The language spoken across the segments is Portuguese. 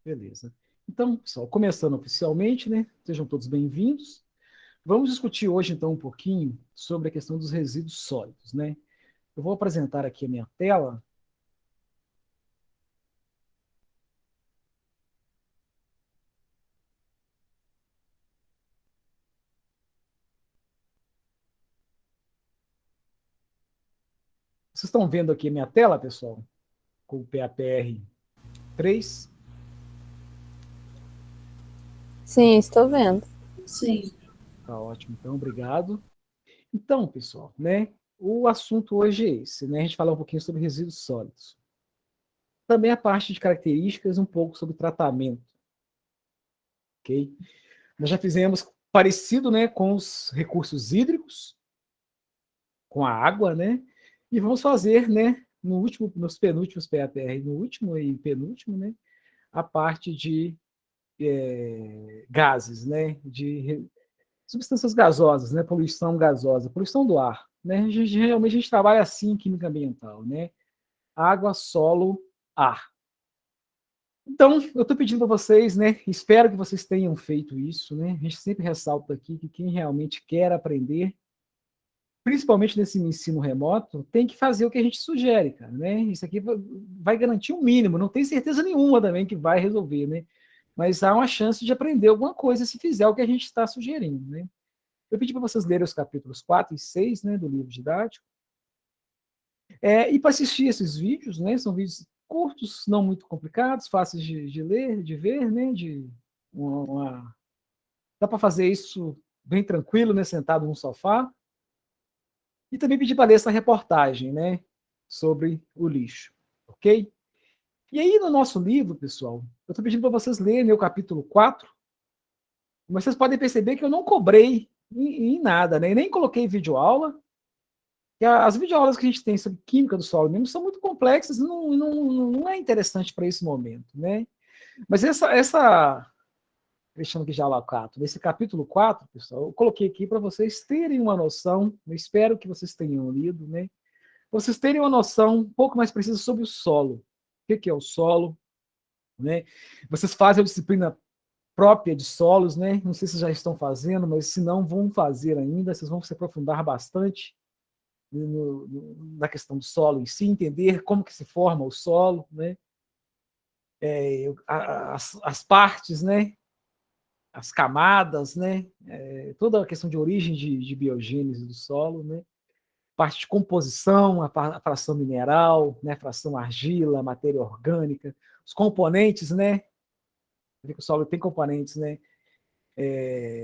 Beleza. Então, pessoal, começando oficialmente, né? Sejam todos bem-vindos. Vamos discutir hoje, então, um pouquinho sobre a questão dos resíduos sólidos, né? Eu vou apresentar aqui a minha tela. Vocês estão vendo aqui a minha tela, pessoal? Com o PAPR 3. Sim, estou vendo. Sim. Tá ótimo, então, obrigado. Então, pessoal, né? O assunto hoje é esse, né? A gente fala um pouquinho sobre resíduos sólidos. Também a parte de características, um pouco sobre tratamento, ok? Nós já fizemos parecido, né, com os recursos hídricos, com a água, né? E vamos fazer, né, nos penúltimos PAPR, no último e penúltimo, né, a parte de gases, né, de substâncias gasosas, né, poluição gasosa, poluição do ar, né? Geralmente a gente trabalha assim em química ambiental, né? Água, solo, ar. Então, eu estou pedindo para vocês, né? Espero que vocês tenham feito isso, né? A gente sempre ressalta aqui que quem realmente quer aprender, principalmente nesse ensino remoto, tem que fazer o que a gente sugere, cara, né? Isso aqui vai garantir o mínimo, não tem certeza nenhuma também que vai resolver, né? Mas há uma chance de aprender alguma coisa se fizer o que a gente está sugerindo, né? Eu pedi para vocês lerem os capítulos 4 e 6, né, do livro didático. E para assistir esses vídeos, né, são vídeos curtos, não muito complicados, fáceis de ler, de ver, né, dá para fazer isso bem tranquilo, né, sentado no sofá. E também pedi para ler essa reportagem, né, sobre o lixo, ok? E aí, no nosso livro, pessoal, eu estou pedindo para vocês lerem o capítulo 4, mas vocês podem perceber que eu não cobrei em nada, né? Nem coloquei videoaula. As videoaulas que a gente tem sobre química do solo mesmo são muito complexas, não é interessante para esse momento, né? Mas deixando aqui já lá o 4, nesse capítulo 4, pessoal, eu coloquei aqui para vocês terem uma noção, eu espero que vocês tenham lido, né? Vocês terem uma noção um pouco mais precisa sobre o solo. O que é o solo, né? Vocês fazem a disciplina própria de solos, né? Não sei se já estão fazendo, mas se não, vão fazer ainda, vocês vão se aprofundar bastante na questão do solo em si, entender como que se forma o solo, né? As partes, né? As camadas, né? Toda a questão de origem de biogênese do solo, né? Parte de composição, a fração mineral, né? Fração argila, matéria orgânica, os componentes, né? O solo tem componentes, né?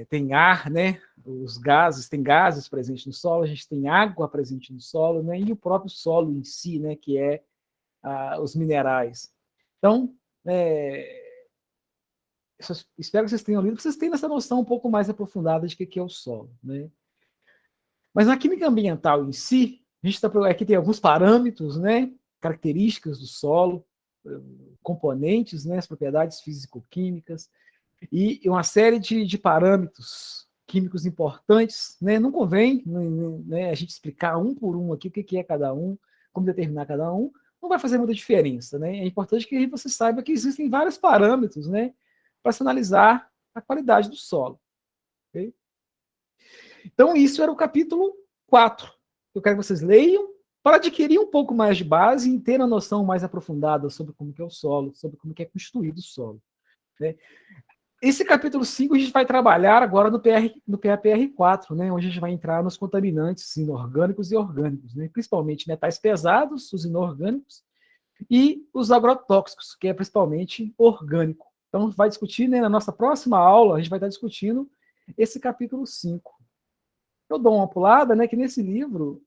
Tem ar, né? Os gases, tem gases presentes no solo, a gente tem água presente no solo, né? E o próprio solo em si, né? Que é os minerais. Então, espero que vocês tenham lido, para vocês terem essa noção um pouco mais aprofundada de que é o solo, né? Mas na química ambiental em si, a gente aqui tem alguns parâmetros, né? Características do solo, componentes, né? As propriedades físico-químicas, e uma série de parâmetros químicos importantes, né? Não convém, né, a gente explicar um por um aqui o que é cada um, como determinar cada um, não vai fazer muita diferença, né? É importante que você saiba que existem vários parâmetros, né, para se analisar a qualidade do solo. Okay? Então, isso era o capítulo 4. Eu quero que vocês leiam para adquirir um pouco mais de base e ter uma noção mais aprofundada sobre como que é o solo, sobre como que é constituído o solo. Né? Esse capítulo 5 a gente vai trabalhar agora no PAPR4, né, onde a gente vai entrar nos contaminantes inorgânicos e orgânicos, né, principalmente metais pesados, os inorgânicos, e os agrotóxicos, que é principalmente orgânico. Então, vai discutir, né, na nossa próxima aula, a gente vai estar discutindo esse capítulo 5. Eu dou uma pulada, né, que nesse livro,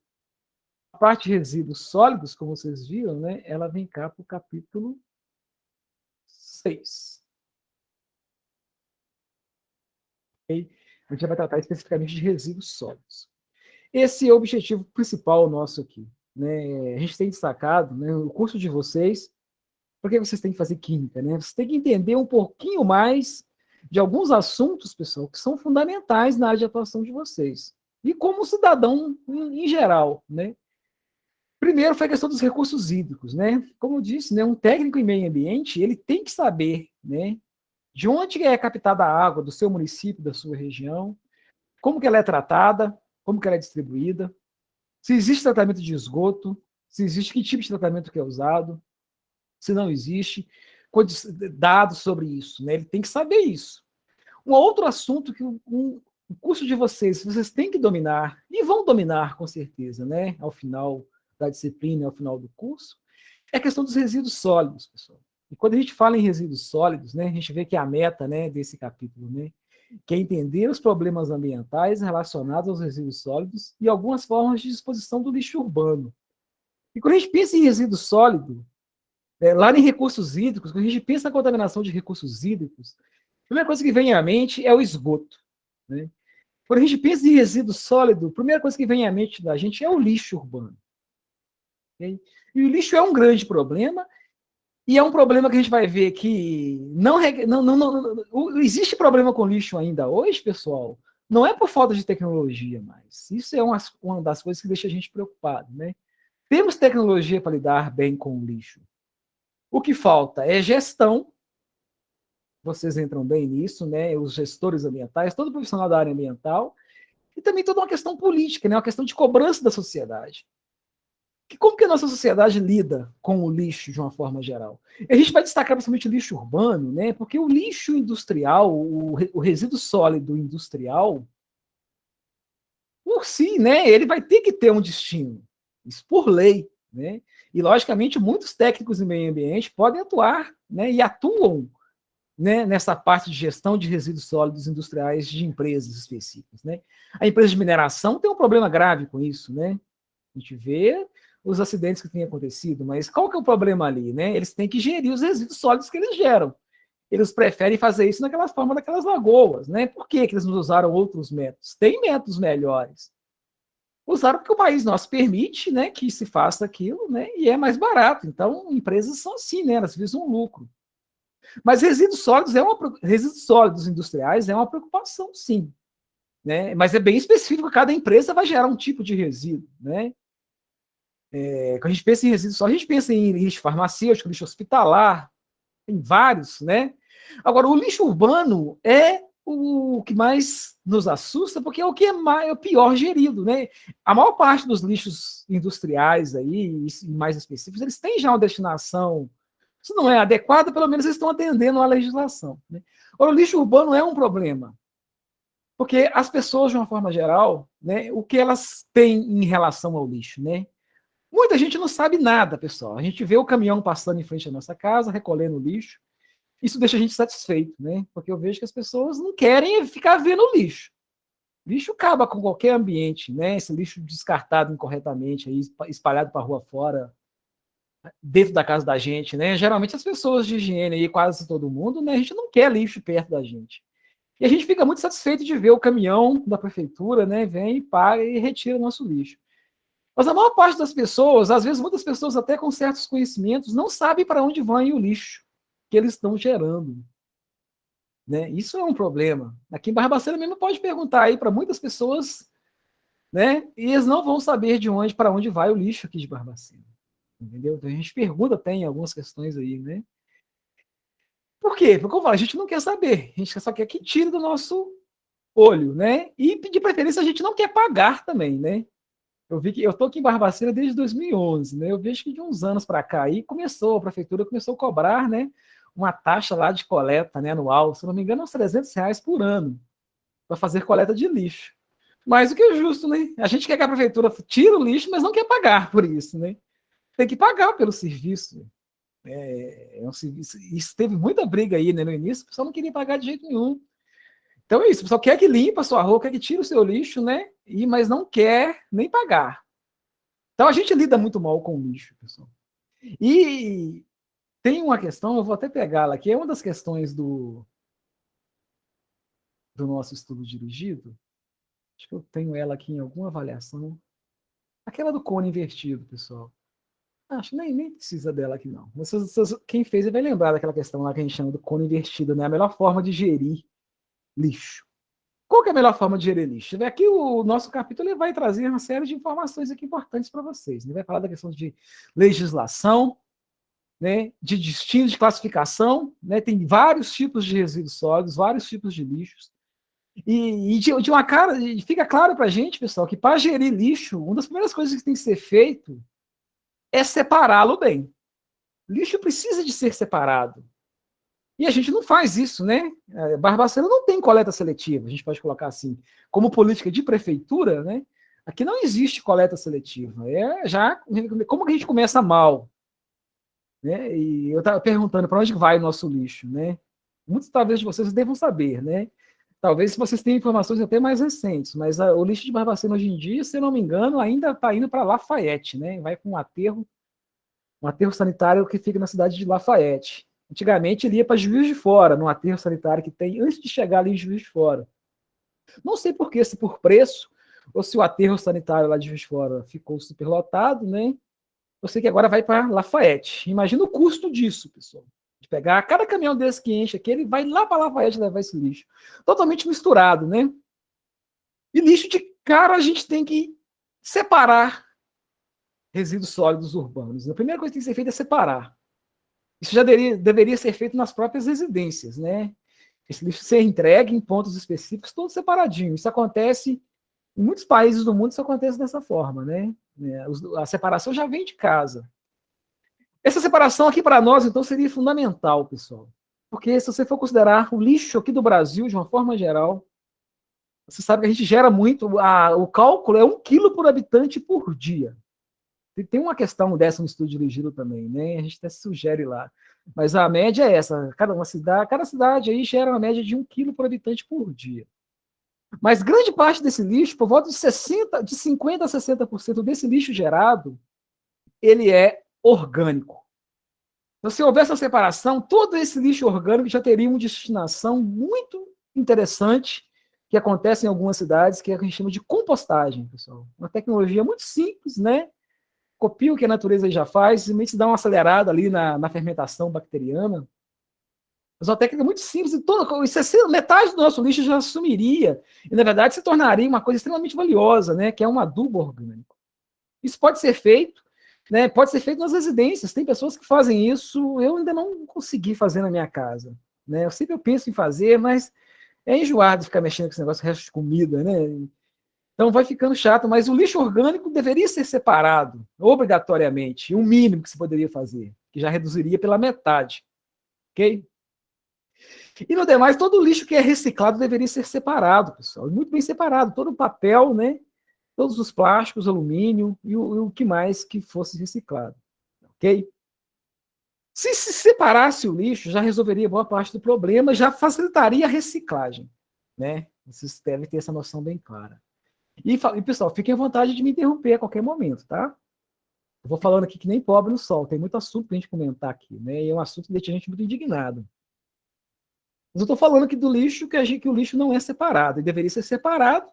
a parte de resíduos sólidos, como vocês viram, né, ela vem cá para o capítulo 6. Okay? A gente vai tratar especificamente de resíduos sólidos. Esse é o objetivo principal nosso aqui. Né? A gente tem destacado, né, o curso de vocês, porque vocês têm que fazer química, né? Vocês têm que entender um pouquinho mais de alguns assuntos, pessoal, que são fundamentais na área de atuação de vocês. E como cidadão em geral, né? Primeiro foi a questão dos recursos hídricos, né? Como eu disse, né, um técnico em meio ambiente, ele tem que saber, né, de onde é captada a água do seu município, da sua região, como que ela é tratada, como que ela é distribuída, se existe tratamento de esgoto, se existe que tipo de tratamento que é usado, se não existe, dados sobre isso, né? Ele tem que saber isso. Um outro assunto que o curso de vocês têm que dominar, e vão dominar com certeza, né? Ao final da disciplina, ao final do curso, é a questão dos resíduos sólidos, pessoal. E quando a gente fala em resíduos sólidos, né, a gente vê que a meta, né, desse capítulo, né, que é entender os problemas ambientais relacionados aos resíduos sólidos e algumas formas de disposição do lixo urbano. E quando a gente pensa em resíduo sólido, lá em recursos hídricos, quando a gente pensa na contaminação de recursos hídricos, a primeira coisa que vem à mente é o esgoto. Né? Quando a gente pensa em resíduo sólido, a primeira coisa que vem à mente da gente é o lixo urbano. Okay? E o lixo é um grande problema, e é um problema que a gente vai ver que não existe problema com lixo ainda hoje, pessoal. Não é por falta de tecnologia, mas isso é uma das coisas que deixa a gente preocupado. Né? Temos tecnologia para lidar bem com o lixo. O que falta é gestão. Vocês entram bem nisso, né? Os gestores ambientais, todo profissional da área ambiental, e também toda uma questão política, né? Uma questão de cobrança da sociedade. Como que a nossa sociedade lida com o lixo de uma forma geral? A gente vai destacar principalmente o lixo urbano, né? Porque o lixo industrial, o resíduo sólido industrial, por si, né? Ele vai ter que ter um destino, isso por lei, né? E logicamente muitos técnicos em meio ambiente podem atuar, né? E atuam, né, nessa parte de gestão de resíduos sólidos industriais de empresas específicas. Né? A empresa de mineração tem um problema grave com isso. Né? A gente vê os acidentes que têm acontecido, mas qual que é o problema ali? Né? Eles têm que gerir os resíduos sólidos que eles geram. Eles preferem fazer isso naquela forma daquelas lagoas. Né? Por que eles não usaram outros métodos? Tem métodos melhores. Usaram porque o país nosso permite, né, que se faça aquilo, né, e é mais barato. Então, empresas são assim, né, elas visam um lucro. Mas resíduos sólidos industriais é uma preocupação, sim. Né? Mas é bem específico, cada empresa vai gerar um tipo de resíduo. Né? Quando a gente pensa em resíduos sólidos, a gente pensa em lixo farmacêutico, lixo hospitalar, tem vários. Né? Agora, o lixo urbano é o que mais nos assusta, porque é o que é o pior gerido. Né? A maior parte dos lixos industriais, aí, mais específicos, eles têm já uma destinação. Se não é adequada, pelo menos eles estão atendendo à legislação. Né? Ora, o lixo urbano é um problema, porque as pessoas, de uma forma geral, né, o que elas têm em relação ao lixo? Né? Muita gente não sabe nada, pessoal. A gente vê o caminhão passando em frente à nossa casa, recolhendo o lixo. Isso deixa a gente satisfeito, né? Porque eu vejo que as pessoas não querem ficar vendo o lixo. O lixo acaba com qualquer ambiente, né? Esse lixo descartado incorretamente, aí, espalhado para a rua fora, dentro da casa da gente, né? Geralmente as pessoas de higiene aí, quase todo mundo, né? A gente não quer lixo perto da gente. E a gente fica muito satisfeito de ver o caminhão da prefeitura, né? Vem, paga e retira o nosso lixo. Mas a maior parte das pessoas, às vezes muitas pessoas até com certos conhecimentos, não sabem para onde vai o lixo que eles estão gerando. Né? Isso é um problema. Aqui em Barbacena mesmo pode perguntar aí para muitas pessoas, né? E eles não vão saber de onde para onde vai o lixo aqui de Barbacena. Entendeu? Então a gente pergunta, tem algumas questões aí, né? Por quê? Porque, como eu falo, a gente não quer saber, a gente só quer que tire do nosso olho, né? E, de preferência, a gente não quer pagar também, né? Eu vi que eu estou aqui em Barbacena desde 2011, né? Eu vejo que de uns anos para cá aí a prefeitura começou a cobrar, né? Uma taxa lá de coleta, né, anual, se não me engano, uns R$ 300 por ano, para fazer coleta de lixo. Mas o que é justo, né? A gente quer que a prefeitura tire o lixo, mas não quer pagar por isso, né? Tem que pagar pelo serviço. Um serviço. Isso teve muita briga aí, né, no início, o pessoal não queria pagar de jeito nenhum. Então é isso, o pessoal quer que limpa a sua rua, quer que tire o seu lixo, né? Mas não quer nem pagar. Então a gente lida muito mal com o lixo, pessoal. E tem uma questão, eu vou até pegá-la aqui, é uma das questões do nosso estudo dirigido. Acho que eu tenho ela aqui em alguma avaliação. Aquela do cone invertido, pessoal. Acho que nem precisa dela aqui, não. Quem fez vai lembrar daquela questão lá que a gente chama do cone invertido, né? A melhor forma de gerir lixo. Qual que é a melhor forma de gerir lixo? Aqui o nosso capítulo ele vai trazer uma série de informações aqui importantes para vocês. Ele vai falar da questão de legislação, né, de destino, de classificação, né, tem vários tipos de resíduos sólidos, vários tipos de lixos. E de uma cara, fica claro para a gente, pessoal, que para gerir lixo, uma das primeiras coisas que tem que ser feito é separá-lo bem. Lixo precisa de ser separado. E a gente não faz isso, né? Barbacena não tem coleta seletiva, a gente pode colocar assim. Como política de prefeitura, né? Aqui não existe coleta seletiva. Como que a gente começa mal? Né? E eu estava perguntando para onde vai o nosso lixo, né? Muitos talvez de vocês devam saber, né? Talvez se vocês tenham informações até mais recentes, mas o lixo de Barbacena hoje em dia, se eu não me engano, ainda está indo para Lafayette, né? Vai com um aterro sanitário que fica na cidade de Lafayette. Antigamente ele ia para Juiz de Fora, no aterro sanitário que tem, antes de chegar ali em Juiz de Fora. Não sei por quê, se por preço, ou se o aterro sanitário lá de Juiz de Fora ficou superlotado, né? Eu sei que agora vai para Lafayette. Imagina o custo disso, pessoal. De pegar cada caminhão desse que enche aqui, ele vai lá para Lafayette levar esse lixo. Totalmente misturado, né? E lixo de cara a gente tem que separar resíduos sólidos urbanos. A primeira coisa que tem que ser feita é separar. Isso já deveria ser feito nas próprias residências, né? Esse lixo ser entregue em pontos específicos, todo separadinho. Isso acontece em muitos países do mundo, isso acontece dessa forma, né? A separação já vem de casa. Essa separação aqui para nós, então, seria fundamental, pessoal. Porque se você for considerar o lixo aqui do Brasil, de uma forma geral, você sabe que a gente gera muito, o cálculo é 1 quilo por habitante por dia. Tem uma questão dessa no estudo de Ligilo também, né? A gente até sugere lá. Mas a média é essa. Cada cidade aí gera uma média de 1 quilo por habitante por dia. Mas grande parte desse lixo, por volta de 50% a 60% desse lixo gerado, ele é orgânico. Então, se houvesse essa separação, todo esse lixo orgânico já teria uma destinação muito interessante que acontece em algumas cidades, que a gente chama de compostagem, pessoal. Uma tecnologia muito simples, né? Copia o que a natureza já faz, simplesmente dá uma acelerada ali na fermentação bacteriana. Mas uma técnica muito simples, e metade do nosso lixo já sumiria, e na verdade se tornaria uma coisa extremamente valiosa, né, que é um adubo orgânico. Isso pode ser feito, né, pode ser feito nas residências, tem pessoas que fazem isso, eu ainda não consegui fazer na minha casa. Né, eu sempre penso em fazer, mas é enjoado ficar mexendo com esse negócio de resto de comida, né? Então vai ficando chato, mas o lixo orgânico deveria ser separado, obrigatoriamente, o mínimo que se poderia fazer, que já reduziria pela metade, ok? E no demais, todo o lixo que é reciclado deveria ser separado, pessoal, muito bem separado, todo o papel, né? Todos os plásticos, alumínio e o que mais que fosse reciclado, ok? Se separasse o lixo, já resolveria boa parte do problema, já facilitaria a reciclagem, né? Vocês devem ter essa noção bem clara. E, pessoal, fiquem à vontade de me interromper a qualquer momento, tá? Eu vou falando aqui que nem pobre no sol, tem muito assunto para a gente comentar aqui, né? E é um assunto que deixa a gente muito indignado. Mas eu estou falando aqui do lixo, que o lixo não é separado, e deveria ser separado,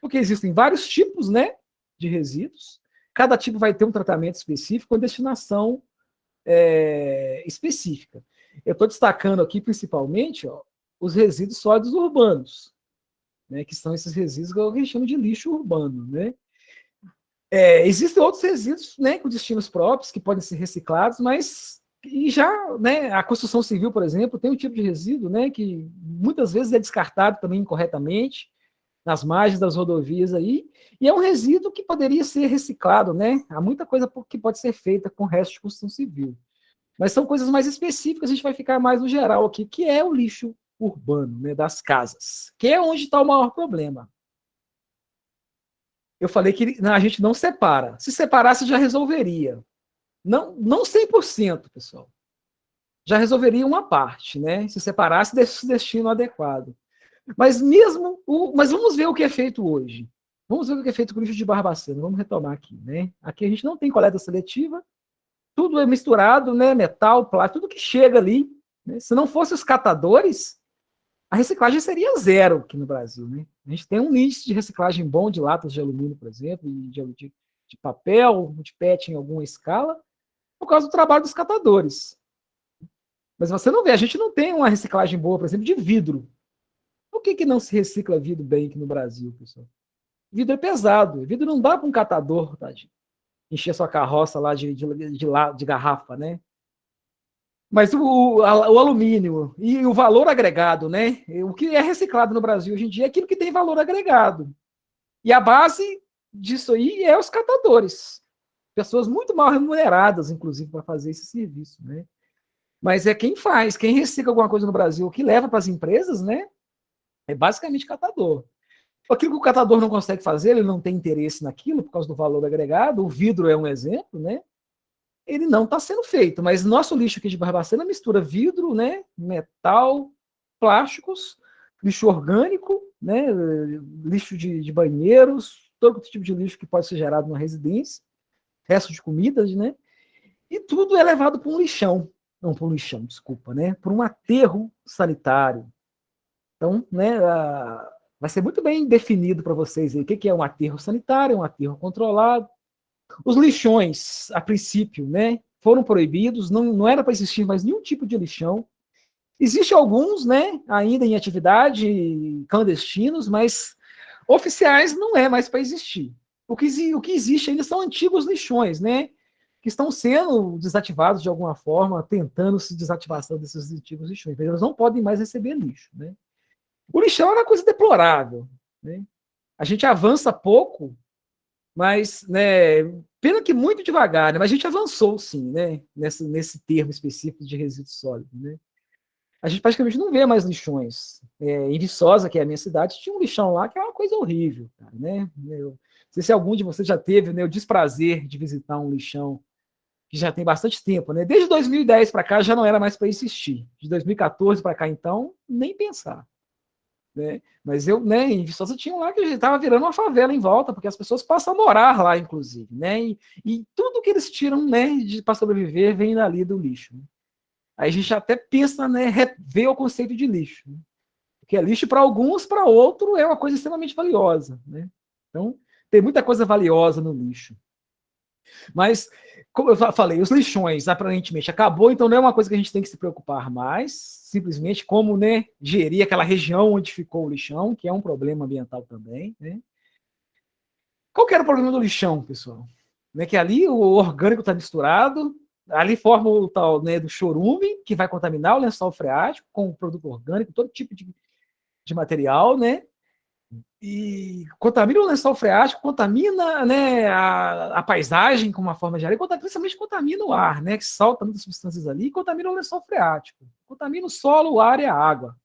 porque existem vários tipos, né, de resíduos, cada tipo vai ter um tratamento específico, com destinação específica. Eu estou destacando aqui, principalmente, os resíduos sólidos urbanos, né, que são esses resíduos que a gente chama de lixo urbano, né? Existem outros resíduos, né, com destinos próprios, que podem ser reciclados, mas né, a construção civil, por exemplo, tem um tipo de resíduo, né, que muitas vezes é descartado também incorretamente, nas margens das rodovias aí, e é um resíduo que poderia ser reciclado, né? Há muita coisa que pode ser feita com o resto de construção civil. Mas são coisas mais específicas, a gente vai ficar mais no geral aqui, que é o lixo urbano, né, das casas, que é onde está o maior problema. Eu falei que a gente não separa. Se separasse, já resolveria. Não 100%, pessoal. Já resolveria uma parte, né? Se separasse, desse destino adequado. Mas vamos ver o que é feito hoje. Vamos ver o que é feito com o lixo de Barbacena. Vamos retomar aqui, né? Aqui a gente não tem coleta seletiva, tudo é misturado, né? Metal, plástico, tudo que chega ali. Né? Se não fosse os catadores, a reciclagem seria zero aqui no Brasil, né? A gente tem um índice de reciclagem bom de latas de alumínio, por exemplo, e de papel, de PET em alguma escala, por causa do trabalho dos catadores. Mas você não vê, a gente não tem uma reciclagem boa, por exemplo, de vidro. que não se recicla vidro bem aqui no Brasil, pessoal? Vidro é pesado, vidro não dá para um catador, tadinho, encher sua carroça lá de garrafa, né? Mas o alumínio e o valor agregado, né? O que é reciclado no Brasil hoje em dia é aquilo que tem valor agregado. E a base disso aí é os catadores. Pessoas muito mal remuneradas, inclusive, para fazer esse serviço, né? Mas é quem faz, quem recicla alguma coisa no Brasil, que leva para as empresas, né? É basicamente catador. Aquilo que o catador não consegue fazer, ele não tem interesse naquilo por causa do valor agregado, o vidro é um exemplo, né? Ele não está sendo feito, mas nosso lixo aqui de Barbacena mistura vidro, né? Metal, plásticos, lixo orgânico, né? Lixo de banheiros, todo tipo de lixo que pode ser gerado numa residência, resto de comidas, né? E tudo é levado para um lixão, não para um lixão, desculpa, né? Para um aterro sanitário. Então, né, vai ser muito bem definido para vocês aí o que é um aterro sanitário, um aterro controlado. Os lixões, a princípio, né, foram proibidos, não era para existir mais nenhum tipo de lixão. Existem alguns, né, ainda em atividade, clandestinos, mas oficiais não é mais para existir. O que existe ainda são antigos lixões, né, que estão sendo desativados de alguma forma, tentando-se desativação desses antigos lixões. Eles não podem mais receber lixo, né. O lixão é uma coisa deplorável, né. A gente avança pouco, mas, né, pena que muito devagar, né, mas a gente avançou, sim, né, nesse termo específico de resíduo sólido, né. A gente praticamente não vê mais lixões. Em Viçosa, que é a minha cidade, tinha um lixão lá que é uma coisa horrível, cara, né? Eu não sei se algum de vocês já teve, né, o desprazer de visitar um lixão que já tem bastante tempo, né? Desde 2010 para cá já não era mais para existir. De 2014 para cá, então, nem pensar. Né? Mas eu, né, em Viçosa tinha um lá que estava virando uma favela em volta, porque as pessoas passam a morar lá, inclusive, né? E tudo que eles tiram, né, para sobreviver vem dali do lixo. Né? Aí a gente até pensa, né, rever o conceito de lixo. Né? Porque é lixo para alguns, para outro é uma coisa extremamente valiosa. Né? Então, tem muita coisa valiosa no lixo. Mas, como eu falei, os lixões aparentemente acabou, então não é uma coisa que a gente tem que se preocupar mais, simplesmente como, né, gerir aquela região onde ficou o lixão, que é um problema ambiental também. Né? Qual que era o problema do lixão, pessoal? Né, que ali o orgânico está misturado, ali forma o tal, né, do chorume, que vai contaminar o lençol freático com o produto orgânico, todo tipo de material, né? E contamina o lençol freático, contamina, né, a paisagem com uma forma geral, e principalmente contamina o ar, né, que solta muitas substâncias ali, e contamina o lençol freático, contamina o solo, o ar e a água.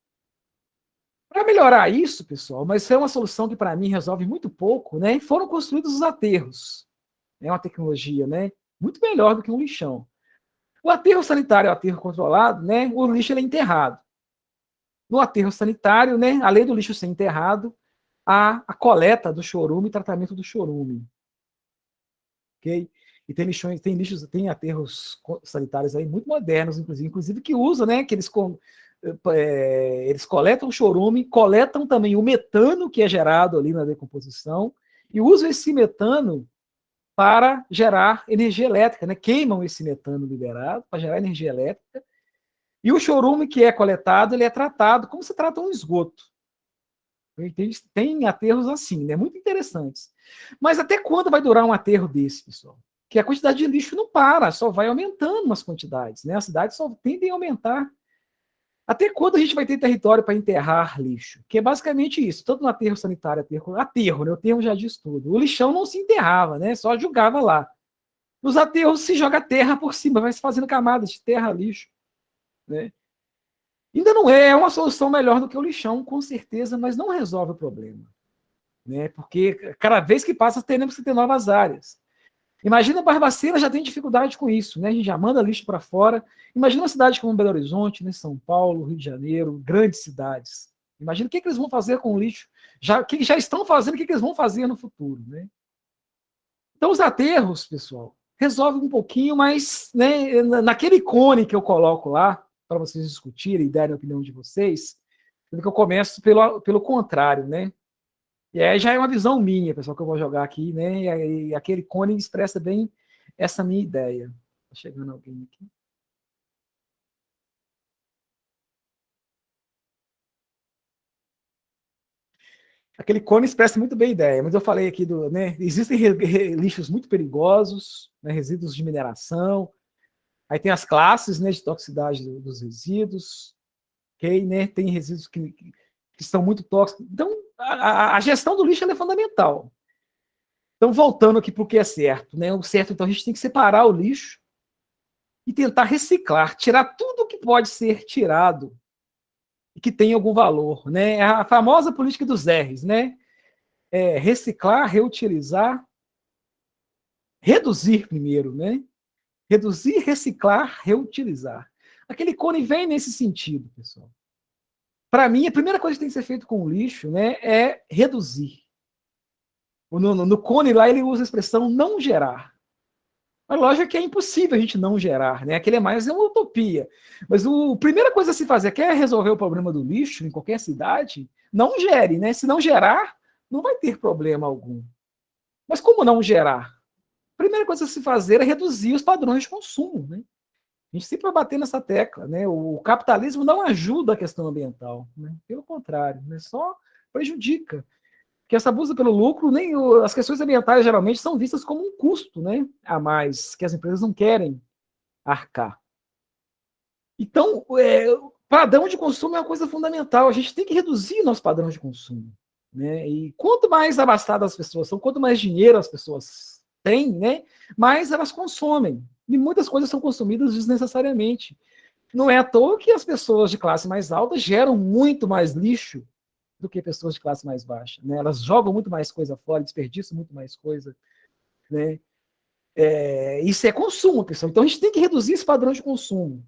Para melhorar isso, pessoal, mas é uma solução que para mim resolve muito pouco, né, foram construídos os aterros. É uma tecnologia, né, muito melhor do que um lixão. O aterro sanitário é o aterro controlado, né, o lixo ele é enterrado. No aterro sanitário, né, além do lixo ser enterrado, a coleta do chorume e tratamento do chorume. Ok? E tem lixões, tem aterros sanitários aí muito modernos, inclusive que usam, né, que eles coletam o chorume, coletam também o metano que é gerado ali na decomposição, e usam esse metano para gerar energia elétrica, né? Queimam esse metano liberado para gerar energia elétrica, e o chorume que é coletado, ele é tratado como se trata um esgoto. Tem aterros assim, né? Muito interessantes. Mas até quando vai durar um aterro desse, pessoal? Que a quantidade de lixo não para, só vai aumentando as quantidades, né? As cidades só tendem a aumentar. Até quando a gente vai ter território para enterrar lixo? Que é basicamente isso, tanto no aterro sanitário, aterro, né? O termo já diz tudo. O lixão não se enterrava, né? Só jogava lá. Nos aterros se joga terra por cima, vai se fazendo camadas de terra, lixo, né? Ainda não é uma solução melhor do que o lixão, com certeza, mas não resolve o problema. Né? Porque cada vez que passa, teremos que ter novas áreas. Imagina a Barbacena já tem dificuldade com isso, né? A gente já manda lixo para fora. Imagina uma cidade como Belo Horizonte, né? São Paulo, Rio de Janeiro, grandes cidades. Imagina o que eles vão fazer com o lixo, o que já estão fazendo, o que eles vão fazer no futuro, né? Então, os aterros, pessoal, resolvem um pouquinho, mas, né, naquele ícone que eu coloco lá, para vocês discutirem e darem a opinião de vocês, eu começo pelo contrário, né? E aí já é uma visão minha, pessoal, que eu vou jogar aqui, né? E aquele ícone expressa bem essa minha ideia. Tá chegando alguém aqui. Aquele cone expressa muito bem a ideia, mas eu falei aqui né, existem lixos muito perigosos, né, resíduos de mineração, aí tem as classes, né, de toxicidade dos resíduos, ok, né, tem resíduos que são muito tóxicos. Então, a gestão do lixo é fundamental. Então, voltando aqui para o que é certo, né, o certo, então, a gente tem que separar o lixo e tentar reciclar, tirar tudo que pode ser tirado e que tem algum valor, né, a famosa política dos R's, né, reciclar, reutilizar, reduzir primeiro, né? Reduzir, reciclar, reutilizar. Aquele cone vem nesse sentido, pessoal. Para mim, a primeira coisa que tem que ser feito com o lixo, né, é reduzir. No cone lá ele usa a expressão não gerar. Mas lógico que é impossível a gente não gerar, né? Aquele é mais uma utopia. Mas a primeira coisa a se fazer, quer resolver o problema do lixo em qualquer cidade, não gere, né? Se não gerar, não vai ter problema algum. Mas como não gerar? A primeira coisa a se fazer é reduzir os padrões de consumo, né? A gente sempre vai bater nessa tecla, né? O capitalismo não ajuda a questão ambiental, né? Pelo contrário, né? Só prejudica. Porque essa busca pelo lucro, nem as questões ambientais geralmente são vistas como um custo, né? A mais, que as empresas não querem arcar. Então, padrão de consumo é uma coisa fundamental. A gente tem que reduzir nosso padrão de consumo, né? E quanto mais abastadas as pessoas são, quanto mais dinheiro as pessoas têm, né? Mais elas consomem. E muitas coisas são consumidas desnecessariamente. Não é à toa que as pessoas de classe mais alta geram muito mais lixo do que pessoas de classe mais baixa, né? Elas jogam muito mais coisa fora, desperdiçam muito mais coisa, né? Isso é consumo, pessoal. Então a gente tem que reduzir esse padrão de consumo.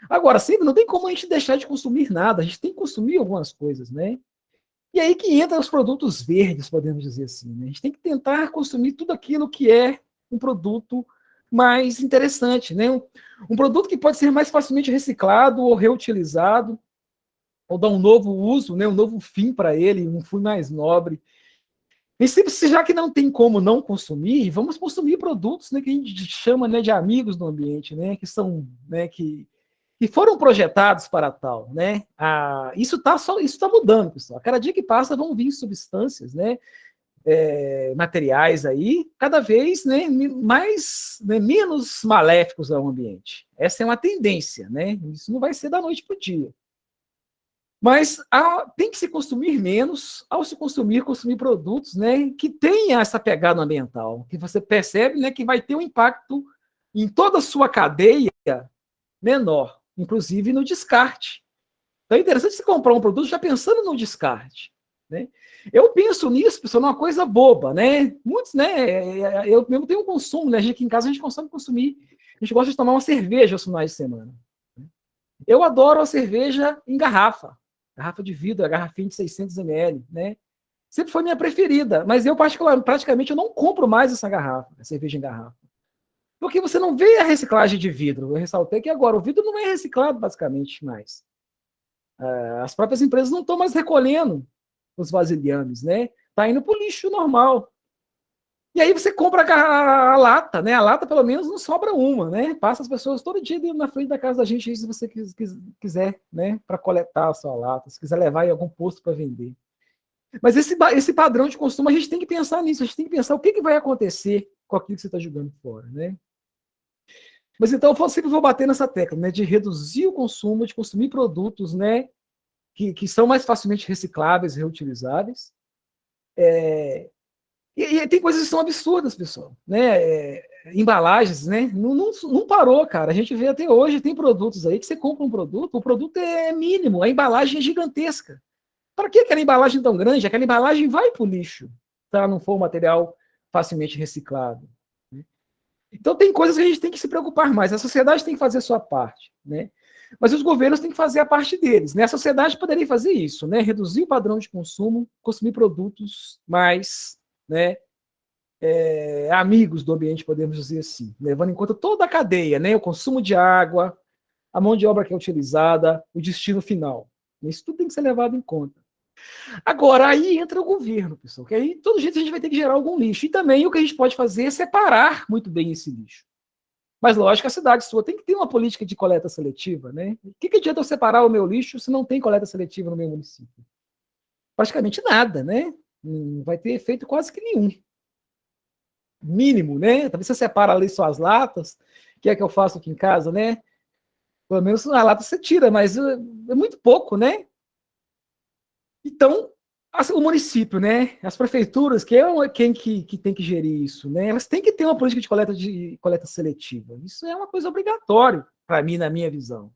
Agora, sempre não tem como a gente deixar de consumir nada, a gente tem que consumir algumas coisas, né? E aí que entra os produtos verdes, podemos dizer assim, né? A gente tem que tentar consumir tudo aquilo que é um produto mais interessante, né? Um produto que pode ser mais facilmente reciclado ou reutilizado, ou dar um novo uso, né? Um novo fim para ele, um fim mais nobre. E se já que não tem como não consumir, vamos consumir produtos, né, que a gente chama, né, de amigos do ambiente, né? Que são, né, que foram projetados para tal, né? Isso está mudando, pessoal. Cada dia que passa vão vir substâncias, né? Materiais aí, cada vez, né, mais, né, menos maléficos ao ambiente. Essa é uma tendência, né? Isso não vai ser da noite para o dia. Mas tem que se consumir menos, ao se consumir produtos, né, que tenham essa pegada ambiental, que você percebe, né, que vai ter um impacto em toda a sua cadeia menor, inclusive no descarte. Então é interessante você comprar um produto já pensando no descarte, né? Eu penso nisso, pessoal, numa coisa boba, né? Muitos, né? Eu mesmo tenho um consumo, né? Aqui em casa a gente consegue consumir. A gente gosta de tomar uma cerveja aos finais de semana. Eu adoro a cerveja em garrafa de vidro, a garrafinha de 600 ml, né? Sempre foi minha preferida, mas eu praticamente eu não compro mais essa garrafa, a cerveja em garrafa. Porque você não vê a reciclagem de vidro. Eu ressaltei que agora o vidro não é reciclado basicamente mais. As próprias empresas não estão mais recolhendo os vasilhames, né? Tá indo para o lixo normal. E aí você compra a lata, né? A lata, pelo menos, não sobra uma, né? Passa as pessoas todo dia na frente da casa da gente, se você quiser, né? Para coletar a sua lata, se quiser levar em algum posto para vender. Mas esse padrão de consumo, a gente tem que pensar nisso, a gente tem que pensar o que vai acontecer com aquilo que você está jogando fora, né? Mas então eu sempre vou bater nessa tecla, né? De reduzir o consumo, de consumir produtos, né? Que são mais facilmente recicláveis, reutilizáveis. E tem coisas que são absurdas, pessoal, né? Embalagens, né? Não parou, cara. A gente vê até hoje, tem produtos aí que você compra um produto, o produto é mínimo, a embalagem é gigantesca. Para que aquela embalagem tão grande? Aquela embalagem vai para o lixo, se ela não for um material facilmente reciclado. Né? Então tem coisas que a gente tem que se preocupar mais. A sociedade tem que fazer a sua parte, né? Mas os governos têm que fazer a parte deles. Né? A sociedade poderia fazer isso, né? Reduzir o padrão de consumo, consumir produtos mais, né, amigos do ambiente, podemos dizer assim, levando em conta toda a cadeia, né? O consumo de água, a mão de obra que é utilizada, o destino final. Isso tudo tem que ser levado em conta. Agora, aí entra o governo, pessoal, que aí, todo jeito, a gente vai ter que gerar algum lixo. E também o que a gente pode fazer é separar muito bem esse lixo. Mas, lógico, a cidade sua tem que ter uma política de coleta seletiva, né? O que adianta eu separar o meu lixo se não tem coleta seletiva no meu município? Praticamente nada, né? Não vai ter efeito quase que nenhum. Mínimo, né? Talvez você separa ali suas latas, que é que eu faço aqui em casa, né? Pelo menos a lata você tira, mas é muito pouco, né? Então, o município, né? As prefeituras, que é quem que tem que gerir isso, né? Elas têm que ter uma política de coleta seletiva. Isso é uma coisa obrigatória, para mim, na minha visão.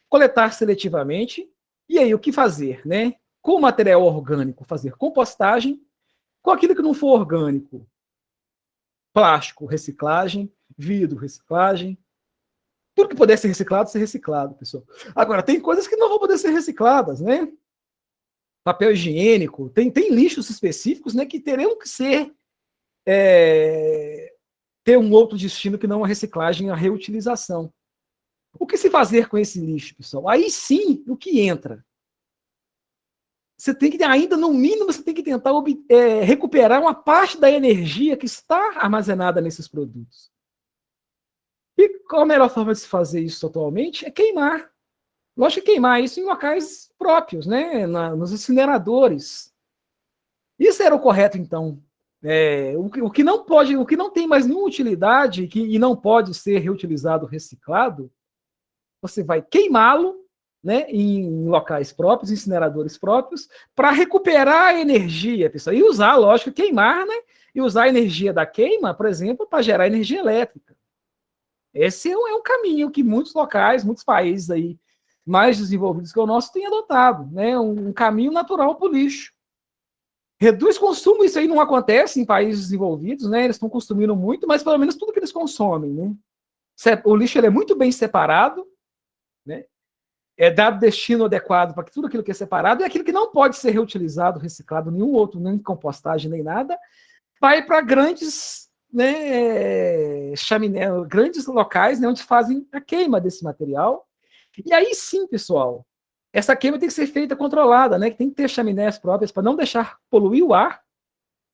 Coletar seletivamente, e aí o que fazer, né? Com o material orgânico, fazer compostagem, com aquilo que não for orgânico, plástico, reciclagem, vidro, reciclagem, tudo que puder ser reciclado, pessoal. Agora, tem coisas que não vão poder ser recicladas, né? Papel higiênico, tem lixos específicos, né, que terão que ser ter um outro destino que não a reciclagem, a reutilização. O que se fazer com esse lixo, pessoal? Aí sim, o que entra? Você tem que, ainda no mínimo, você tem que tentar recuperar uma parte da energia que está armazenada nesses produtos. E qual a melhor forma de se fazer isso atualmente? É queimar. Lógico que queimar isso em locais próprios, né? Nos incineradores. Isso era o correto, então. O que não pode, o que não tem mais nenhuma utilidade e não pode ser reutilizado, reciclado, você vai queimá-lo, né, em locais próprios, incineradores próprios, para recuperar a energia, pessoal, e usar, lógico, queimar, né, e usar a energia da queima, por exemplo, para gerar energia elétrica. Esse é um caminho que muitos locais, muitos países aí mais desenvolvidos que o nosso têm adotado, né, um caminho natural para o lixo. Reduz consumo, isso aí não acontece em países desenvolvidos, né? Eles estão consumindo muito, mas pelo menos tudo que eles consomem, né? O lixo ele é muito bem separado, né? É dado destino adequado para tudo aquilo que é separado, e aquilo que não pode ser reutilizado, reciclado, nenhum outro, nem compostagem, nem nada, vai para grandes, né, chaminé, grandes locais, né, onde fazem a queima desse material. E aí sim, pessoal, essa queima tem que ser feita controlada, né? Que tem que ter chaminés próprias para não deixar poluir o ar.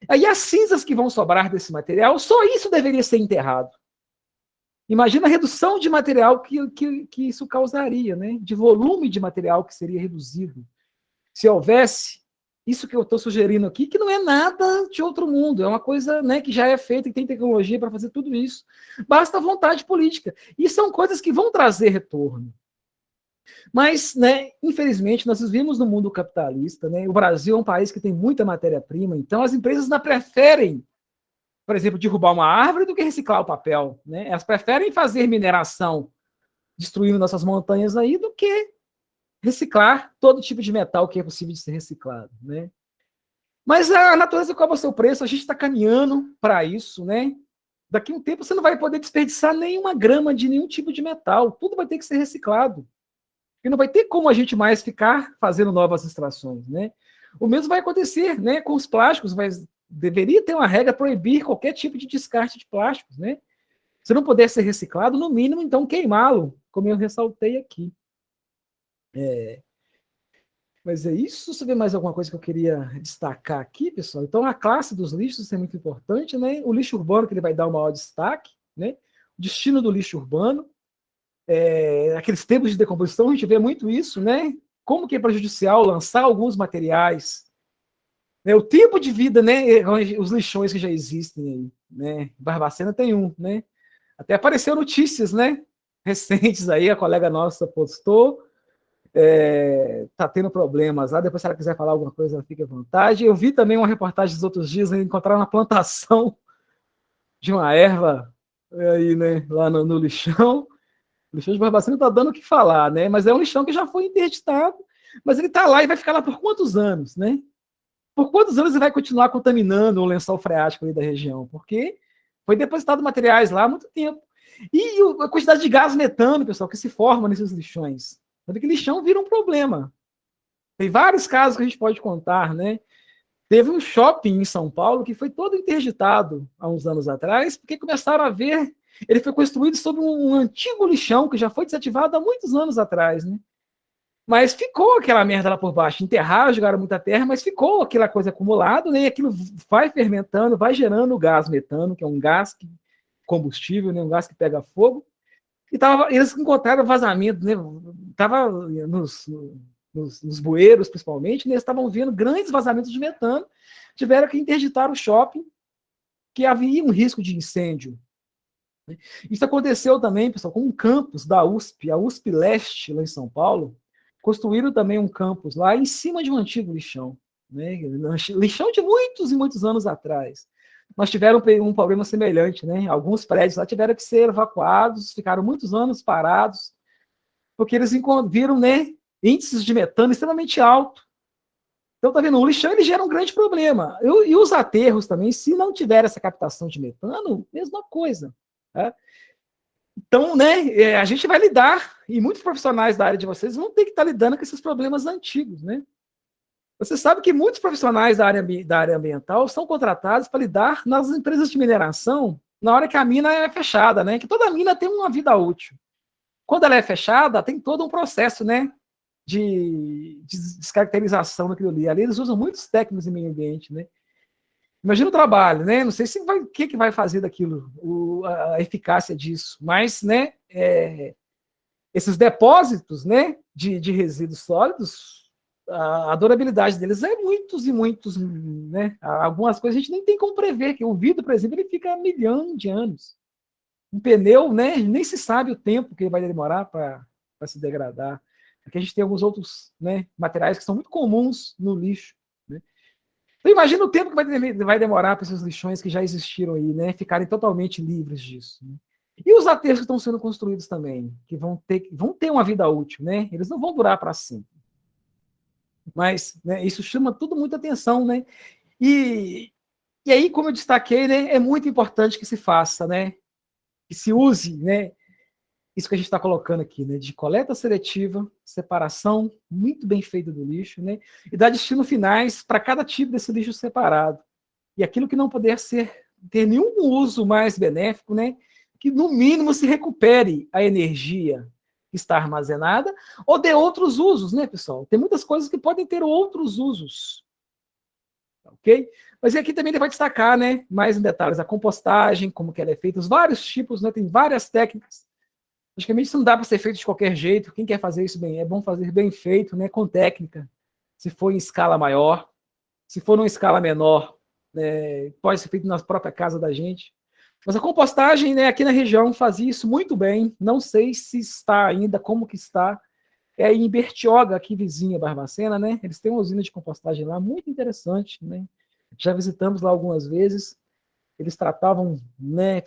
Aí as cinzas que vão sobrar desse material, só isso deveria ser enterrado. Imagina a redução de material que isso causaria, né? De volume de material que seria reduzido. Se houvesse isso que eu estou sugerindo aqui, que não é nada de outro mundo, é uma coisa, né, que já é feita e tem tecnologia para fazer tudo isso. Basta vontade política. E são coisas que vão trazer retorno. Mas, né, infelizmente, nós vivemos no mundo capitalista, né? O Brasil é um país que tem muita matéria-prima, então as empresas não preferem, por exemplo, derrubar uma árvore do que reciclar o papel, né? Elas preferem fazer mineração, destruindo nossas montanhas aí, do que reciclar todo tipo de metal que é possível de ser reciclado, né? Mas a natureza cobra seu preço, a gente está caminhando para isso, né? Daqui a um tempo você não vai poder desperdiçar nenhuma grama de nenhum tipo de metal, tudo vai ter que ser reciclado. E não vai ter como a gente mais ficar fazendo novas extrações, né? O mesmo vai acontecer, né, com os plásticos, mas deveria ter uma regra proibir qualquer tipo de descarte de plásticos, né? Se não puder ser reciclado, no mínimo, então queimá-lo, como eu ressaltei aqui. Mas é isso. Você vê mais alguma coisa que eu queria destacar aqui, pessoal? Então, a classe dos lixos é muito importante, né? O lixo urbano, que ele vai dar o maior destaque, né? O destino do lixo urbano, aqueles tempos de decomposição, a gente vê muito isso, né? Como que é prejudicial lançar alguns materiais, né? O tempo de vida, né? Os lixões que já existem aí, né? Barbacena tem um, né? Até apareceu notícias, né? Recentes aí, a colega nossa postou, tá tendo problemas lá, depois se ela quiser falar alguma coisa, fique à vontade. Eu vi também uma reportagem dos outros dias, né? Encontraram uma plantação de uma erva aí, né? Lá no lixão. O lixão de Barbacena está dando o que falar, né? Mas é um lixão que já foi interditado, mas ele está lá e vai ficar lá por quantos anos, né? Por quantos anos ele vai continuar contaminando o lençol freático ali da região? Porque foi depositado materiais lá há muito tempo. E a quantidade de gás metano, pessoal, que se forma nesses lixões. Sabe que lixão vira um problema. Tem vários casos que a gente pode contar, né? Teve um shopping em São Paulo que foi todo interditado há uns anos atrás, porque começaram a ver. Ele foi construído sobre um antigo lixão que já foi desativado há muitos anos atrás, né? Mas ficou aquela merda lá por baixo. Enterraram, jogaram muita terra, mas ficou aquela coisa acumulada, né? E aquilo vai fermentando, vai gerando gás metano, que é um gás combustível, né? Um gás que pega fogo. E eles encontraram vazamento, né? Tava nos bueiros, principalmente, né, eles estavam vendo grandes vazamentos de metano, tiveram que interditar o shopping, que havia um risco de incêndio. Isso aconteceu também, pessoal, com um campus da USP, a USP Leste, lá em São Paulo, construíram também um campus lá em cima de um antigo lixão, né? Lixão de muitos e muitos anos atrás. Nós tivemos um problema semelhante, né? Alguns prédios lá tiveram que ser evacuados, ficaram muitos anos parados, porque eles viram, né, índices de metano extremamente altos. Então, tá vendo? O lixão ele gera um grande problema. E os aterros também, se não tiver essa captação de metano, mesma coisa. Tá? Então, né, a gente vai lidar, e muitos profissionais da área de vocês vão ter que estar lidando com esses problemas antigos, né? Você sabe que muitos profissionais da área ambiental são contratados para lidar nas empresas de mineração na hora que a mina é fechada, né? Que toda mina tem uma vida útil. Quando ela é fechada, tem todo um processo, né, de descaracterização daquilo ali. Ali eles usam muitos técnicos em meio ambiente, né? Imagina o trabalho, né? Não sei se o que vai fazer daquilo, a eficácia disso, mas, né, esses depósitos, né, de resíduos sólidos, a durabilidade deles é muitos e muitos, né? Algumas coisas a gente nem tem como prever, que o vidro, por exemplo, ele fica 1 milhão de anos. Um pneu, né, nem se sabe o tempo que ele vai demorar para se degradar. Aqui a gente tem alguns outros, né, materiais que são muito comuns no lixo. Né? Então, imagina o tempo que vai demorar para esses lixões que já existiram aí, né, ficarem totalmente livres disso. Né? E os aterros que estão sendo construídos também, que vão ter uma vida útil, né? Eles não vão durar para sempre. Mas, né, isso chama tudo muita atenção, né? E aí, como eu destaquei, né, é muito importante que se faça, né? Que se use, né? Isso que a gente está colocando aqui, né? De coleta seletiva, separação muito bem feita do lixo, né? E dar destinos finais para cada tipo desse lixo separado. E aquilo que não puder ter nenhum uso mais benéfico, né? Que no mínimo se recupere a energia que está armazenada ou dê outros usos, né, pessoal? Tem muitas coisas que podem ter outros usos. Ok? Mas aqui também ele vai destacar, né, mais em detalhes, a compostagem, como que ela é feita, os vários tipos, né, tem várias técnicas. Logicamente isso não dá para ser feito de qualquer jeito, quem quer fazer isso bem, é bom fazer bem feito, né, com técnica, se for em escala maior, se for numa escala menor, né, pode ser feito na própria casa da gente. Mas a compostagem, né, aqui na região fazia isso muito bem, não sei se está ainda, como que está, é em Bertioga, aqui vizinha, Barbacena, né? Eles têm uma usina de compostagem lá, muito interessante, né? Já visitamos lá algumas vezes. Eles tratavam, né,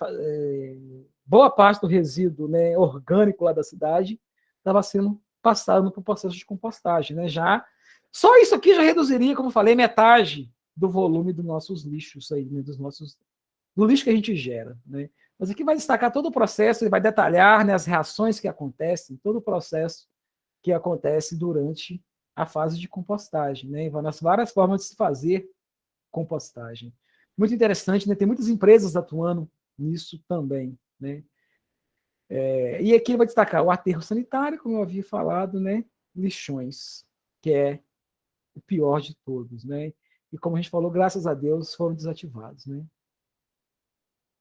boa parte do resíduo, né, orgânico lá da cidade estava sendo passado para o processo de compostagem, né? Já só isso aqui já reduziria, como eu falei, metade do volume dos nossos lixos aí, né, do lixo que a gente gera, né? Mas aqui vai destacar todo o processo, ele vai detalhar, né, as reações que acontecem, todo o processo que acontece durante a fase de compostagem, né? Nas várias formas de se fazer compostagem. Muito interessante, né? Tem muitas empresas atuando nisso também, né? E aqui ele vai destacar o aterro sanitário, como eu havia falado, né? Lixões, que é o pior de todos, né? E como a gente falou, graças a Deus foram desativados, né?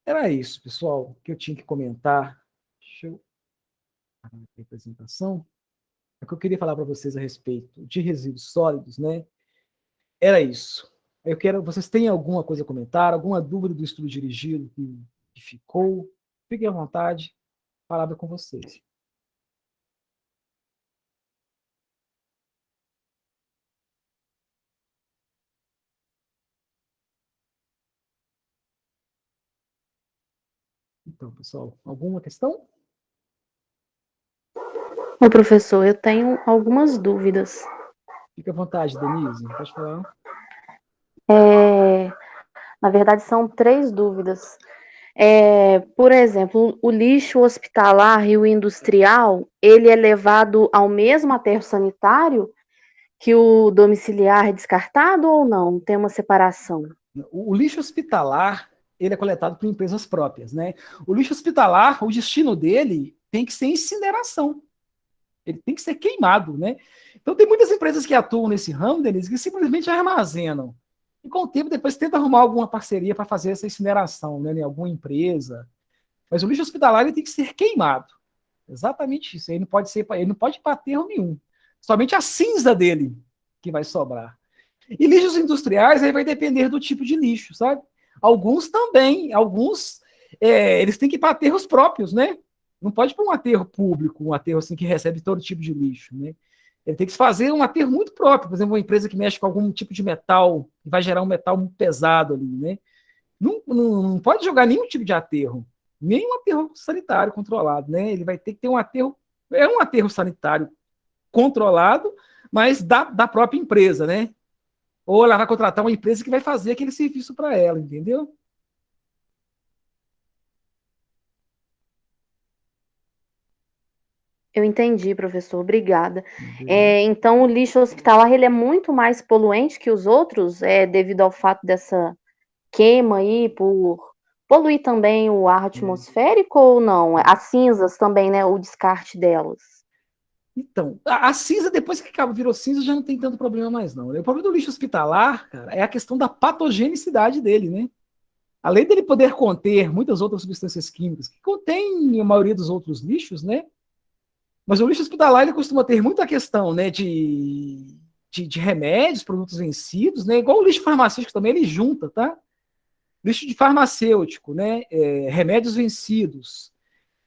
Era isso, pessoal, que eu tinha que comentar. Deixa eu a apresentação. O que eu queria falar para vocês a respeito de resíduos sólidos, né? Era isso. Vocês têm alguma coisa a comentar, alguma dúvida do estudo dirigido que ficou? Fiquem à vontade, palavra com vocês. Então, pessoal, alguma questão? Ô, professor, eu tenho algumas dúvidas. Fique à vontade, Denise, pode falar. Na verdade, são 3 dúvidas. Por exemplo, o lixo hospitalar e o industrial, ele é levado ao mesmo aterro sanitário que o domiciliar é descartado ou não? Tem uma separação? O lixo hospitalar, ele é coletado por empresas próprias, né? O lixo hospitalar, o destino dele tem que ser incineração. Ele tem que ser queimado, né? Então tem muitas empresas que atuam nesse ramo, Denise, que simplesmente armazenam. E com o tempo, depois tenta arrumar alguma parceria para fazer essa incineração, né, em alguma empresa. Mas o lixo hospitalar ele tem que ser queimado. Exatamente isso. Ele não pode ir para aterro nenhum. Somente a cinza dele que vai sobrar. E lixos industriais aí vai depender do tipo de lixo, sabe? Alguns também, eles têm que ir para aterros próprios, né? Não pode ir para um aterro público, um aterro assim que recebe todo tipo de lixo, né? Ele tem que fazer um aterro muito próprio, por exemplo, uma empresa que mexe com algum tipo de metal, que vai gerar um metal muito pesado ali, né? Não pode jogar nenhum tipo de aterro, nem um aterro sanitário controlado, né? Ele vai ter que ter um aterro sanitário controlado, mas da própria empresa, né? Ou ela vai contratar uma empresa que vai fazer aquele serviço para ela, entendeu? Eu entendi, professor, obrigada. Entendeu? Então, o lixo hospitalar ele é muito mais poluente que os outros, devido ao fato dessa queima aí, por poluir também o ar É. atmosférico ou não? As cinzas também, né? O descarte delas. Então, a cinza, depois que acaba, virou cinza, já não tem tanto problema mais, não, né? O problema do lixo hospitalar, cara, é a questão da patogenicidade dele, né? Além dele poder conter muitas outras substâncias químicas, que contém a maioria dos outros lixos, né? Mas o lixo hospitalar, ele costuma ter muita questão, né, de remédios, produtos vencidos, né? Igual o lixo farmacêutico também, ele junta, tá? Lixo de farmacêutico, né? Remédios vencidos,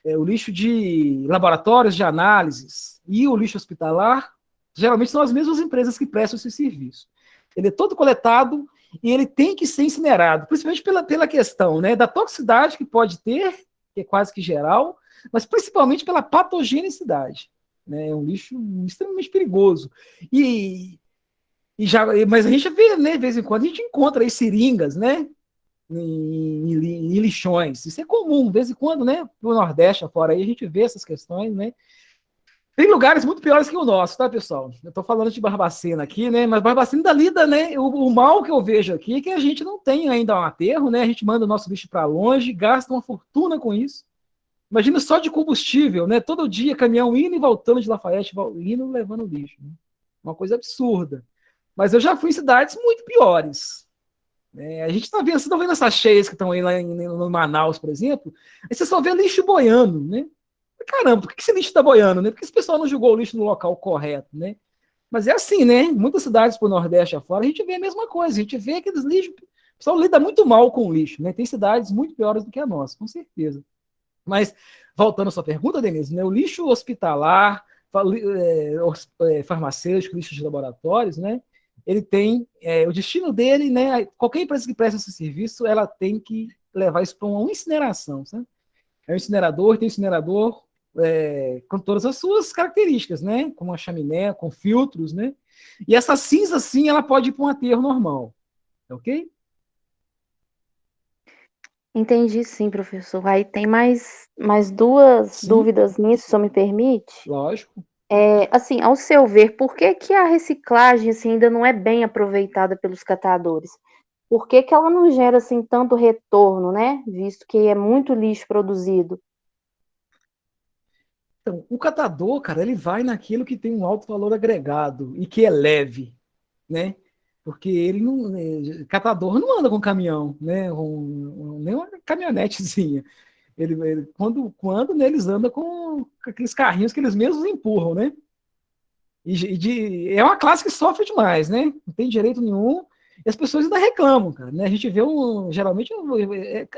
o lixo de laboratórios de análises e o lixo hospitalar, geralmente são as mesmas empresas que prestam esse serviço. Ele é todo coletado e ele tem que ser incinerado, principalmente pela questão, né, da toxicidade que pode ter, que é quase que geral, mas principalmente pela patogenicidade. Né? É um lixo extremamente perigoso. E, mas a gente vê, né, de vez em quando, a gente encontra aí seringas, né, em lixões. Isso é comum, de vez em quando, né? No Nordeste, afora aí, a gente vê essas questões, né? Tem lugares muito piores que o nosso, tá, pessoal? Eu tô falando de Barbacena aqui, né? Mas Barbacena ainda lida, né? O mal que eu vejo aqui é que a gente não tem ainda um aterro, né? A gente manda o nosso lixo para longe, gasta uma fortuna com isso. Imagina só de combustível, né? Todo dia caminhão indo e voltando de Lafayette, indo e levando lixo. Né? Uma coisa absurda. Mas eu já fui em cidades muito piores. A gente está vendo, vocês estão vendo essas cheias que estão aí lá no Manaus, por exemplo, aí você só vê lixo boiando, né? Caramba, por que esse lixo está boiando, né? Por que esse pessoal não jogou o lixo no local correto, né? Mas é assim, né? Muitas cidades pro Nordeste afora, a gente vê a mesma coisa, a gente vê aqueles lixos, o pessoal lida muito mal com o lixo, né? Tem cidades muito piores do que a nossa, com certeza. Mas, voltando à sua pergunta, Denise, né? O lixo hospitalar, farmacêutico, lixo de laboratórios, né? Ele tem o destino dele, né? Qualquer empresa que presta esse serviço, ela tem que levar isso para uma incineração, sabe? É um incinerador, tem um incinerador com todas as suas características, né? Com uma chaminé, com filtros, né? E essa cinza, sim, ela pode ir para um aterro normal, ok? Entendi, sim, professor. Aí tem mais duas Sim, dúvidas nisso, se o senhor me permite. lógico. Assim, ao seu ver, por que que a reciclagem assim, ainda não é bem aproveitada pelos catadores? Por que que ela não gera assim tanto retorno, né? Visto que é muito lixo produzido. Então, o catador, cara, ele vai naquilo que tem um alto valor agregado e que é leve, né? Porque ele não. Catador não anda com caminhão, né? Nem uma caminhonetezinha. Quando né, eles andam com aqueles carrinhos que eles mesmos empurram, né? É uma classe que sofre demais, né? Não tem direito nenhum. E as pessoas ainda reclamam, cara. Né? A gente vê geralmente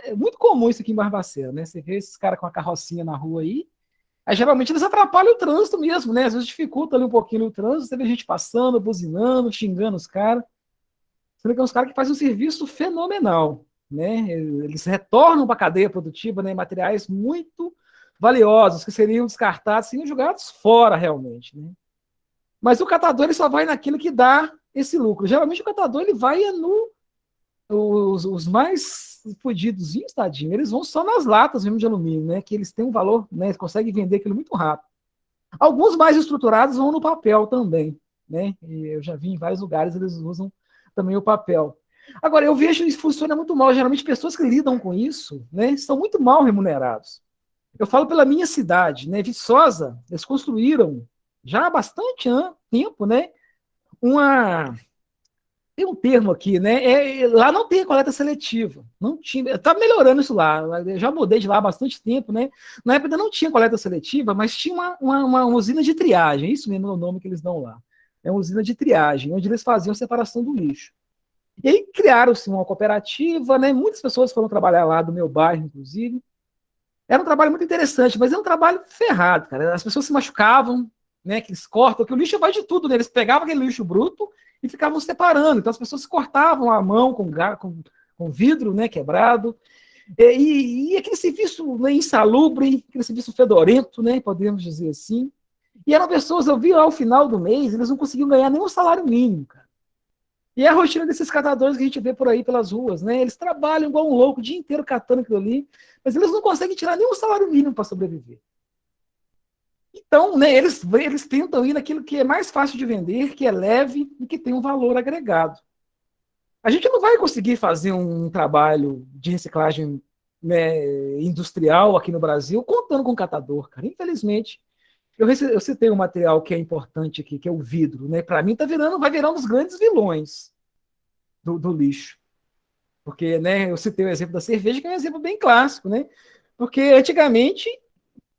é muito comum isso aqui em Barbacena, né? Você vê esses caras com a carrocinha na rua aí geralmente eles atrapalham o trânsito mesmo, né? Às vezes dificulta ali um pouquinho o trânsito, você vê gente passando, buzinando, xingando os caras. Você vê que é uns caras que fazem um serviço fenomenal, né? Eles retornam para a cadeia produtiva, né? Materiais muito valiosos que seriam descartados, seriam jogados fora realmente, né? Mas o catador ele só vai naquilo que dá esse lucro. Geralmente o catador ele vai no os mais fodidos, tadinho, eles vão só nas latas mesmo de alumínio, né? Que eles têm um valor, né? Eles conseguem vender aquilo muito rápido. Alguns mais estruturados vão no papel também, né? E eu já vi em vários lugares eles usam também o papel. Agora, eu vejo que isso funciona muito mal. Geralmente, pessoas que lidam com isso, né, são muito mal remunerados. Eu falo pela minha cidade, né? Viçosa, eles construíram já há bastante tempo, né? Uma, tem um termo aqui, né? Lá não tem coleta seletiva. Não tinha. Está melhorando isso lá. Eu já mudei de lá há bastante tempo, né? Na época ainda não tinha coleta seletiva, mas tinha uma usina de triagem. Isso mesmo é o nome que eles dão lá. É uma usina de triagem, onde eles faziam a separação do lixo. E aí criaram-se uma cooperativa, né? Muitas pessoas foram trabalhar lá do meu bairro, inclusive. Era um trabalho muito interessante, mas é um trabalho ferrado, cara. As pessoas se machucavam, né? Que eles cortam, que o lixo vai de tudo, né? Eles pegavam aquele lixo bruto e ficavam separando. Então as pessoas se cortavam a mão com vidro, né? Quebrado. E aquele serviço, né, insalubre, aquele serviço fedorento, né? Podemos dizer assim. E eram pessoas, eu vi lá ao final do mês, eles não conseguiam ganhar nem um salário mínimo, cara. E é a rotina desses catadores que a gente vê por aí pelas ruas, né? Eles trabalham igual um louco o dia inteiro catando aquilo ali, mas eles não conseguem tirar nenhum salário mínimo para sobreviver. Então, né, eles tentam ir naquilo que é mais fácil de vender, que é leve e que tem um valor agregado. A gente não vai conseguir fazer um trabalho de reciclagem, né, industrial aqui no Brasil contando com catador, cara. Infelizmente, eu citei um material que é importante aqui, que é o vidro, né? Para mim, vai virar um dos grandes vilões do lixo. Porque, né, eu citei o exemplo da cerveja, que é um exemplo bem clássico, né? Porque antigamente,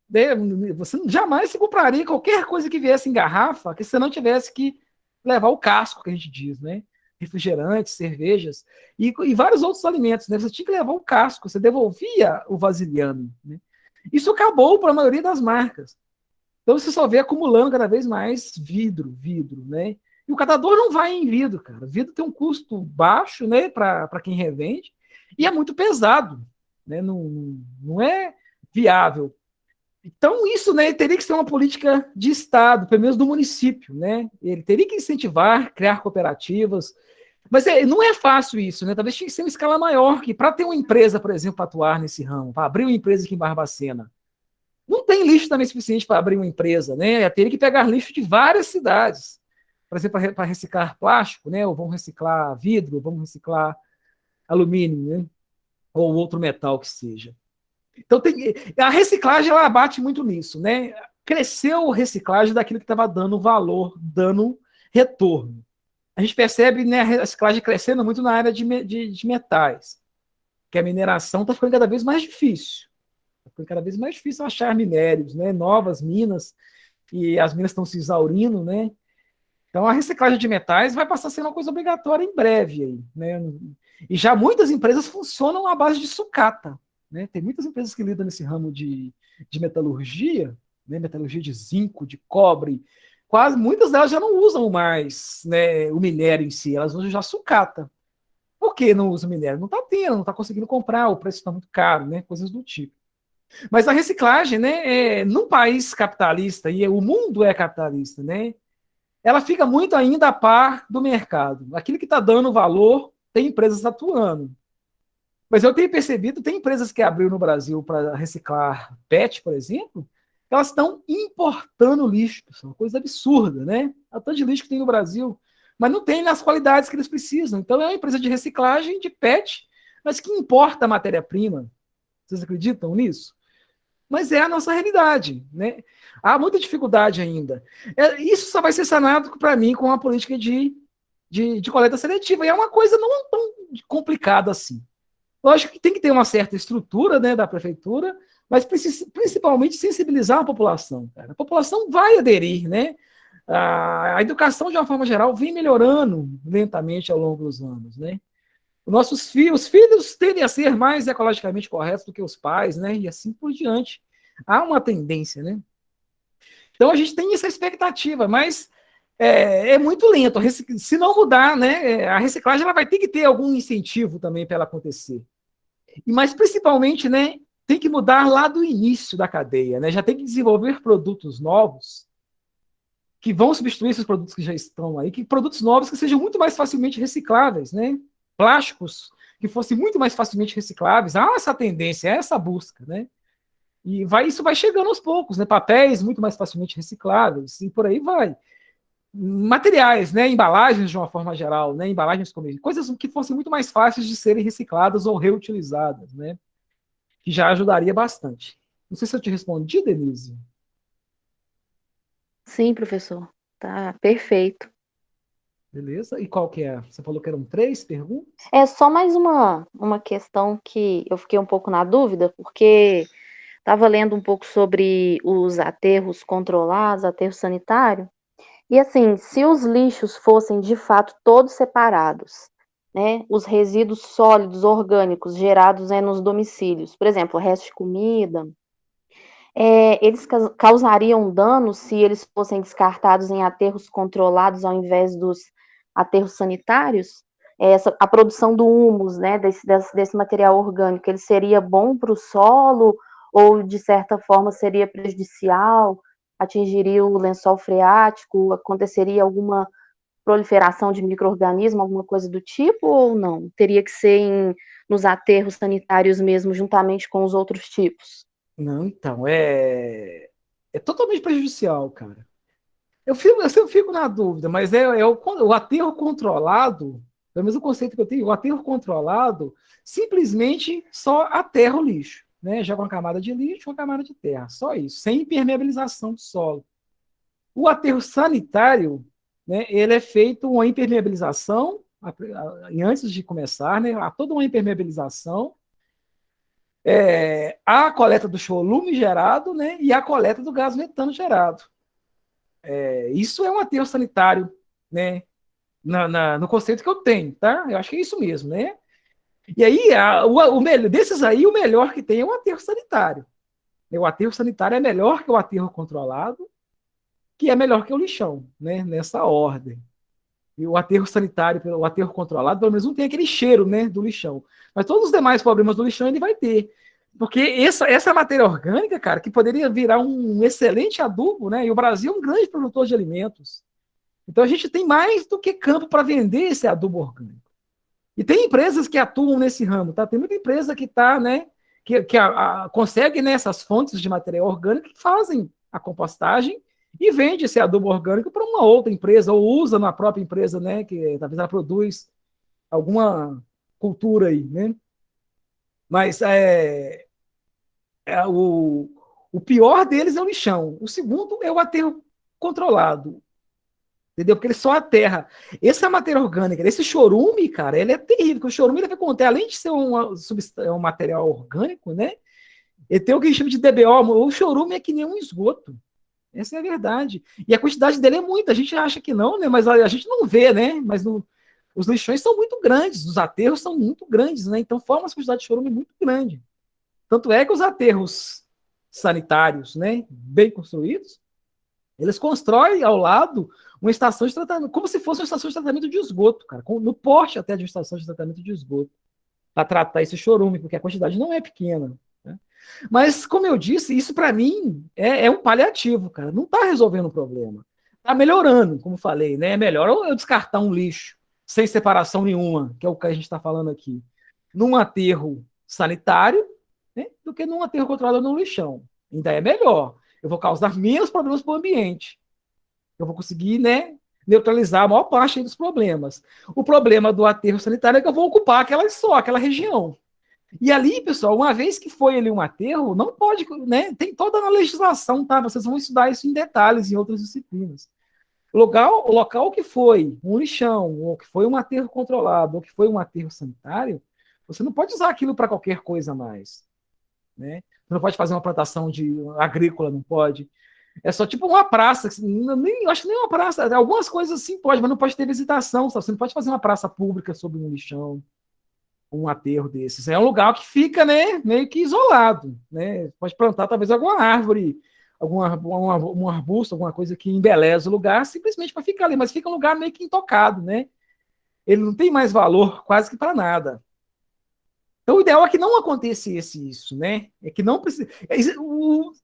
né, você jamais se compraria qualquer coisa que viesse em garrafa, que você não tivesse que levar o casco, que a gente diz, né? Refrigerantes, cervejas e vários outros alimentos, né? Você tinha que levar o casco, você devolvia o vasilhame, né? Isso acabou para a maioria das marcas. Então você só vê acumulando cada vez mais vidro, né? E o catador não vai em vidro, cara. Vidro tem um custo baixo, né, para quem revende, e é muito pesado, né? Não é viável. Então, isso, né, teria que ser uma política de Estado, pelo menos do município, né? Ele teria que incentivar, criar cooperativas, mas não é fácil isso, né? Talvez tinha que ser uma escala maior, que para ter uma empresa, por exemplo, para atuar nesse ramo, para abrir uma empresa aqui em Barbacena, não tem lixo também suficiente para abrir uma empresa, né? Teria que pegar lixo de várias cidades, por exemplo, para reciclar plástico, né? Ou vão reciclar vidro, vão reciclar alumínio, né? Ou outro metal que seja. Então a reciclagem ela bate muito nisso, né? Cresceu a reciclagem daquilo que estava dando valor, dando retorno. A gente percebe, né, a reciclagem crescendo muito na área de metais, que a mineração está ficando cada vez mais difícil. Está ficando cada vez mais difícil achar minérios, né? Novas minas, e as minas estão se exaurindo, né? Então a reciclagem de metais vai passar a ser uma coisa obrigatória em breve aí, né? E já muitas empresas funcionam à base de sucata, né? Tem muitas empresas que lidam nesse ramo de metalurgia, né? Metalurgia de zinco, de cobre, quase muitas delas já não usam mais, né, o minério em si, elas usam já sucata. Por que não usa o minério? Não está tendo, não está conseguindo comprar, o preço está muito caro, né? Coisas do tipo. Mas a reciclagem, né, num país capitalista, e o mundo é capitalista, né, ela fica muito ainda a par do mercado. Aquilo que está dando valor, tem empresas atuando. Mas eu tenho percebido, tem empresas que abriu no Brasil para reciclar PET, por exemplo, elas estão importando lixo, pessoal, uma coisa absurda, né? A tanto de lixo que tem no Brasil, mas não tem nas qualidades que eles precisam. Então é uma empresa de reciclagem de PET, mas que importa a matéria-prima. Vocês acreditam nisso? Mas é a nossa realidade, né? Há muita dificuldade ainda. Isso só vai ser sanado para mim com a política de coleta seletiva. E é uma coisa não tão complicada assim. Lógico que tem que ter uma certa estrutura, né, da prefeitura, mas principalmente sensibilizar a população. Cara. A população vai aderir, né? A educação, de uma forma geral, vem melhorando lentamente ao longo dos anos, né? Os filhos tendem a ser mais ecologicamente corretos do que os pais, né? E assim por diante. Há uma tendência, né? Então a gente tem essa expectativa, mas é muito lento. Se não mudar, né? A reciclagem ela vai ter que ter algum incentivo também para ela acontecer. Mas principalmente, né? Tem que mudar lá do início da cadeia, né? Já tem que desenvolver produtos novos que vão substituir esses produtos que já estão aí, que produtos novos que sejam muito mais facilmente recicláveis, né? Plásticos que fossem muito mais facilmente recicláveis. Há essa tendência, essa busca, né? E isso vai chegando aos poucos, né? Papéis muito mais facilmente recicláveis e por aí vai. Materiais, né? Embalagens de uma forma geral, né? Embalagens como coisas que fossem muito mais fáceis de serem recicladas ou reutilizadas, né? Que já ajudaria bastante. Não sei se eu te respondi, Denise. Sim, professor. Tá perfeito. Beleza? E qual que é? Você falou que eram 3 perguntas? É só mais uma questão que eu fiquei um pouco na dúvida, porque estava lendo um pouco sobre os aterros controlados, aterro sanitário, e assim, se os lixos fossem de fato todos separados, né, os resíduos sólidos orgânicos gerados, né, nos domicílios, por exemplo, resto de comida, eles causariam dano se eles fossem descartados em aterros controlados ao invés dos aterros sanitários? A produção do humus, né, desse material orgânico, ele seria bom para o solo ou, de certa forma, seria prejudicial? Atingiria o lençol freático? Aconteceria alguma proliferação de micro-organismo, alguma coisa do tipo, ou não? Teria que ser nos aterros sanitários mesmo, juntamente com os outros tipos? Não, então, é totalmente prejudicial, cara. Eu sempre fico na dúvida, mas o aterro controlado, pelo menos o conceito que eu tenho, o aterro controlado simplesmente só aterra o lixo, né? Joga uma camada de lixo, uma camada de terra, só isso, sem impermeabilização do solo. O aterro sanitário, né, ele é feito uma impermeabilização, antes de começar, né? Há toda uma impermeabilização, a coleta do cholume gerado, né? E a coleta do gás metano gerado. Isso é um aterro sanitário, né? No conceito que eu tenho, tá? Eu acho que é isso mesmo, né? E aí, desses aí, o melhor que tem é o aterro sanitário. O aterro sanitário é melhor que o aterro controlado, que é melhor que o lixão, né? Nessa ordem. E o aterro sanitário, o aterro controlado, pelo menos não tem aquele cheiro, né, do lixão. Mas todos os demais problemas do lixão ele vai ter. Porque essa matéria orgânica, cara, que poderia virar um excelente adubo, né? E o Brasil é um grande produtor de alimentos. Então a gente tem mais do que campo para vender esse adubo orgânico. E tem empresas que atuam nesse ramo, tá? Tem muita empresa que está, né, consegue nessas fontes de material orgânico que fazem a compostagem e vende esse adubo orgânico para uma outra empresa ou usa na própria empresa, né, que talvez ela produz alguma cultura aí, né? Mas é o pior deles é o lixão. O segundo é o aterro controlado. Entendeu? Porque ele só aterra. Essa matéria orgânica, esse chorume, cara, ele é terrível, porque o chorume ele vai conter, além de ser um material orgânico, né? Ele tem o que a gente chama de DBO, o chorume é que nem um esgoto. Essa é a verdade. E a quantidade dele é muita. A gente acha que não, né? Mas a gente não vê, né? Mas os lixões são muito grandes, os aterros são muito grandes, né? Então forma uma quantidade de chorume muito grande. Tanto é que os aterros sanitários, né, bem construídos, eles constroem ao lado uma estação de tratamento, como se fosse uma estação de tratamento de esgoto, cara, no porte até de uma estação de tratamento de esgoto, para tratar esse chorume, porque a quantidade não é pequena. Né? Mas, como eu disse, isso para mim é um paliativo, cara, não está resolvendo o problema. Está melhorando, como falei, né? É melhor eu descartar um lixo sem separação nenhuma, que é o que a gente está falando aqui, num aterro sanitário, né, do que num aterro controlado no lixão. Ainda é melhor. Eu vou causar menos problemas para o ambiente. Eu vou conseguir, né, neutralizar a maior parte dos problemas. O problema do aterro sanitário é que eu vou ocupar aquela região. E ali, pessoal, uma vez que foi ali um aterro, não pode, né, tem toda a legislação, tá? Vocês vão estudar isso em detalhes em outras disciplinas. O local que foi um lixão, ou que foi um aterro controlado, ou que foi um aterro sanitário, você não pode usar aquilo para qualquer coisa mais. Né? Você não pode fazer uma plantação agrícola, não pode. É só tipo uma praça, eu acho que nem uma praça, algumas coisas assim pode, mas não pode ter visitação, sabe? Você não pode fazer uma praça pública sobre um lixão, um aterro desses. É um lugar que fica, né, meio que isolado, né? Pode plantar talvez alguma árvore, um arbusto, alguma coisa que embeleza o lugar, simplesmente para ficar ali, mas fica um lugar meio que intocado, né? Ele não tem mais valor quase que para nada. Então, o ideal é que não acontecesse isso, né? É que não precisa.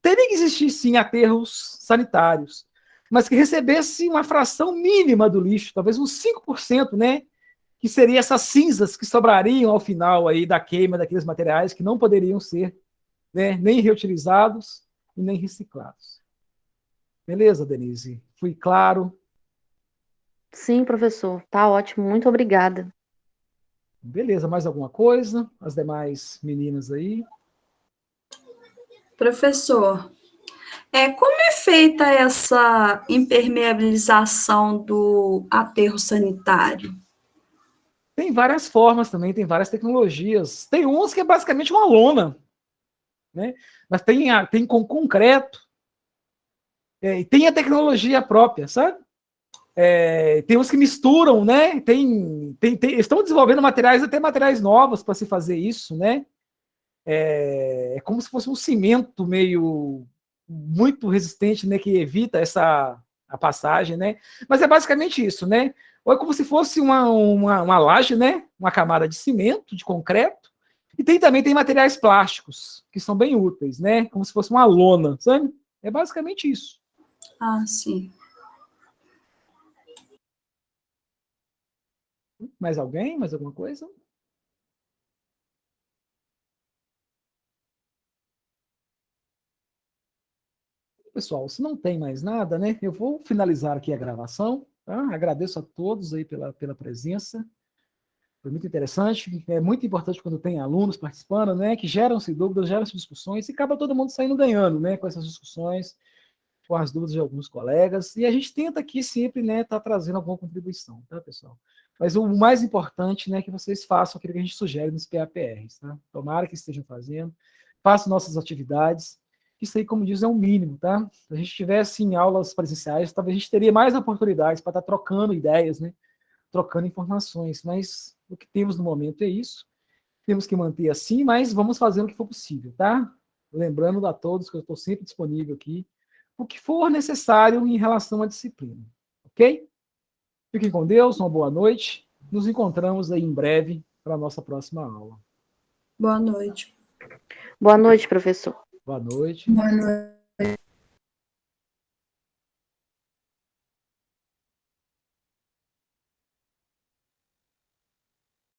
Teria que existir, sim, aterros sanitários, mas que recebesse uma fração mínima do lixo, talvez uns 5%, né? Que seria essas cinzas que sobrariam ao final aí da queima daqueles materiais que não poderiam ser, né, nem reutilizados e nem reciclados. Beleza, Denise? Fui claro. Sim, professor, tá ótimo, muito obrigada. Beleza, mais alguma coisa? As demais meninas aí? Professor, Como é feita essa impermeabilização do aterro sanitário? Tem várias formas também, tem várias tecnologias. Tem umas que é basicamente uma lona, né? Mas tem com concreto, e tem a tecnologia própria, sabe? Tem uns que misturam, né? Estão desenvolvendo materiais, até materiais novos para se fazer isso, né? É como se fosse um cimento meio muito resistente, né? Que evita a passagem, né? Mas é basicamente isso, né? Ou é como se fosse uma laje, né? Uma camada de cimento, de concreto. E também tem materiais plásticos, que são bem úteis, né? Como se fosse uma lona, sabe? É basicamente isso. Ah, sim. Mais alguém? Mais alguma coisa? Pessoal, se não tem mais nada, né? Eu vou finalizar aqui a gravação. Tá? Agradeço a todos aí pela presença. Foi muito interessante. É muito importante quando tem alunos participando, né? Que geram-se dúvidas, geram-se discussões e acaba todo mundo saindo ganhando, né? Com essas discussões, com as dúvidas de alguns colegas. E a gente tenta aqui sempre, né? Tá trazendo alguma contribuição, tá, pessoal? Mas o mais importante, né? É que vocês façam aquilo que a gente sugere nos PAPRs, tá? Tomara que estejam fazendo. Façam nossas atividades. Isso aí, como diz, é um mínimo, tá? Se a gente tivesse em aulas presenciais, talvez a gente teria mais oportunidades para estar trocando ideias, né? Trocando informações, mas o que temos no momento é isso. Temos que manter assim, mas vamos fazer o que for possível, tá? Lembrando a todos que eu estou sempre disponível aqui, o que for necessário em relação à disciplina, ok? Fiquem com Deus, uma boa noite. Nos encontramos aí em breve para a nossa próxima aula. Boa noite. Boa noite, professor. Boa noite. Boa noite.